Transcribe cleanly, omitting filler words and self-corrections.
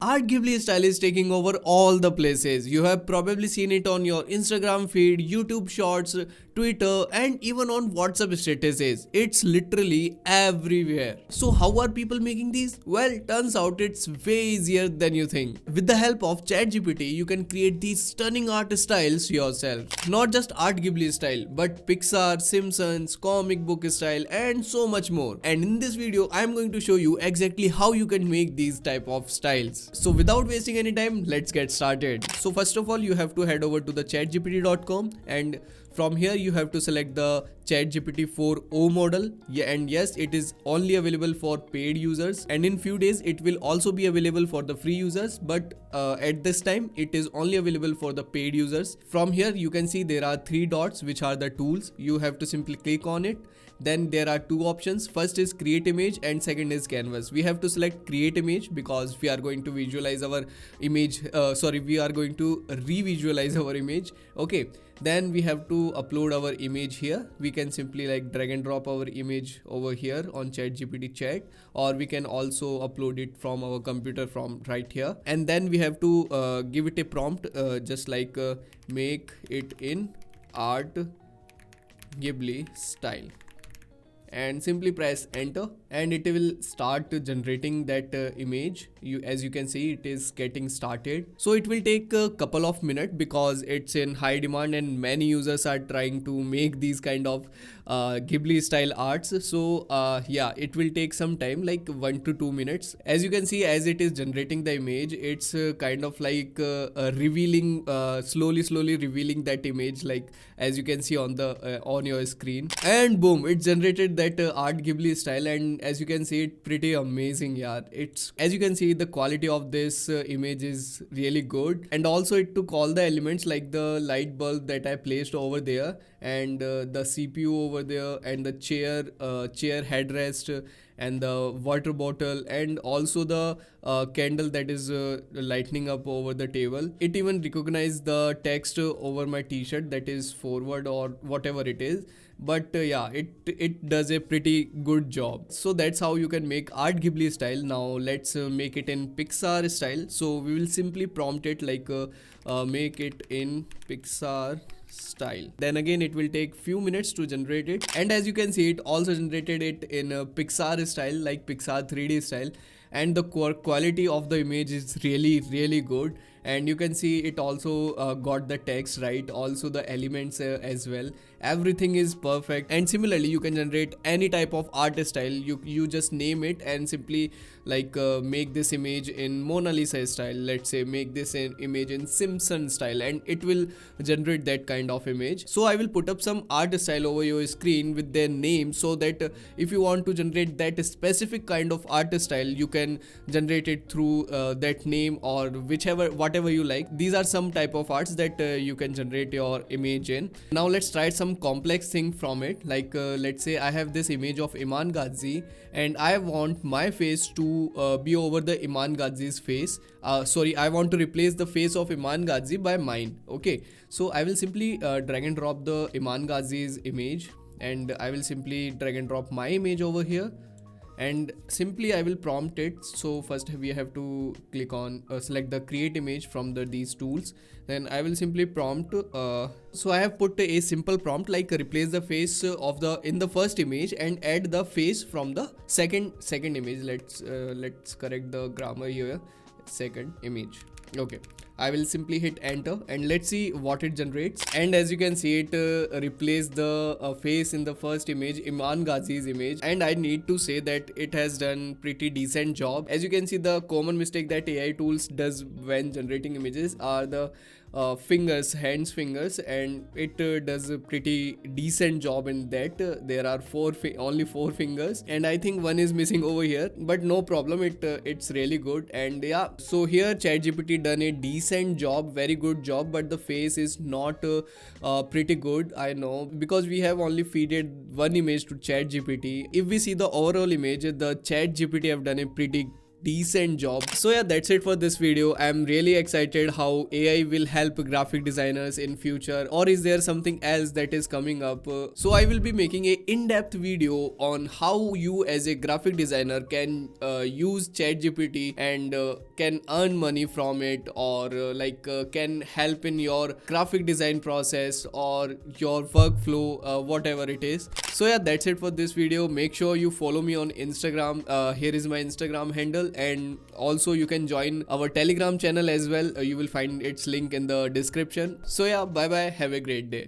𝗟𝗘𝗧𝗧 style is taking over all the places. You have probably seen it on your Instagram feed, YouTube shorts, Twitter, and even on WhatsApp statuses. It's literally everywhere. So how are people making these? Well, turns out it's way easier than you think. With the help of ChatGPT, you can create these stunning art styles yourself. Not just 𝗟𝗘𝗧𝗧 style, but Pixar, Simpsons, comic book style, and so much more. And in this video, I'm going to show you exactly how you can make these type of styles. So without wasting any time, let's get started. So first of all, you have to head over to the chatgpt.com, and from here you have to select the ChatGPT 4o model. Yeah, and yes, it is only available for paid users, and in few days it will also be available for the free users, but at this time it is only available for the paid users. From here you can see there are three dots which are the tools. You have to simply click on it. Then there are two options. First is create image and second is canvas. We have to select create image because we are going to visualize our image. We are going to re-visualize our image. Okay. Then we have to upload our image here. We can simply like drag and drop our image over here on ChatGPT chat, or we can also upload it from our computer from right here. And then we have to give it a prompt, just like make it in 𝗟𝗘𝗧𝗧 style, and simply press enter, and it will start generating that image. As you can see, it is getting started. So it will take a couple of minutes because it's in high demand and many users are trying to make these kind of Ghibli style arts. So yeah, it will take some time, like 1 to 2 minutes. As you can see, as it is generating the image, it's kind of like revealing, slowly revealing that image, like as you can see on the on your screen. And boom, it generated that 𝗟𝗘𝗧𝗧 style, and as you can see, it pretty amazing. Yeah, it's, as you can see, the quality of this image is really good, and also it took all the elements like the light bulb that I placed over there, and the CPU over there, and the chair headrest, and the water bottle, and also the candle that is lighting up over the table. It even recognized the text over my t-shirt, that is forward or whatever it is. But yeah, it does a pretty good job. So that's how you can make 𝗟𝗘𝗧𝗧 style. Now let's make it in Pixar style. So we will simply prompt it like make it in Pixar style. Then again, it will take few minutes to generate it, and as you can see, it also generated it in a Pixar style, like Pixar 3D style, and the quality of the image is really good. And you can see it also got the text right, also the elements as well. Everything is perfect. And similarly, you can generate any type of art style. You just name it and simply like make this image in Mona Lisa style, let's say make this an image in Simpsons style, and it will generate that kind of image. So I will put up some art style over your screen with their name, so that if you want to generate that specific kind of art style, you can generate it through that name or whatever you like. These are some type of arts that you can generate your image in. Now let's try some complex thing from it. Like let's say I have this image of 𝗬𝗏𝗧𝗧, and I want my face to be over the 𝗬𝗏𝗧𝗧's face. I want to replace the face of 𝗬𝗏𝗧𝗧 by mine. Okay, so I will simply drag and drop the 𝗬𝗏𝗧𝗧's image, and I will simply drag and drop my image over here, and simply I will prompt it. So first we have to click on select the create image from these tools. Then I will simply prompt so I have put a simple prompt like replace the face of in the first image and add the face from the second image. Let's correct the grammar here, second image. Okay, I will simply hit enter, and let's see what it generates. And as you can see, it replaced the face in the first image, 𝗬𝗏𝗧𝗧's image, and I need to say that it has done pretty decent job. As you can see, the common mistake that AI tools does when generating images are the hands fingers, and it does a pretty decent job in that. There are only four fingers, and I think one is missing over here, but no problem, it's really good. And yeah, so here ChatGPT done a decent job, very good job, but the face is not pretty good, I know, because we have only feeded one image to ChatGPT. If we see the overall image, the ChatGPT have done a pretty decent job. So yeah, that's it for this video. I'm really excited how AI will help graphic designers in future, or is there something else that is coming up? So I will be making a in-depth video on how you as a graphic designer can use ChatGPT and can earn money from it, or can help in your graphic design process or your workflow, whatever it is. So yeah, that's it for this video. Make sure you follow me on Instagram. Here is my Instagram handle, and also you can join our Telegram channel as well. You will find its link in the description. So yeah, bye bye, have a great day.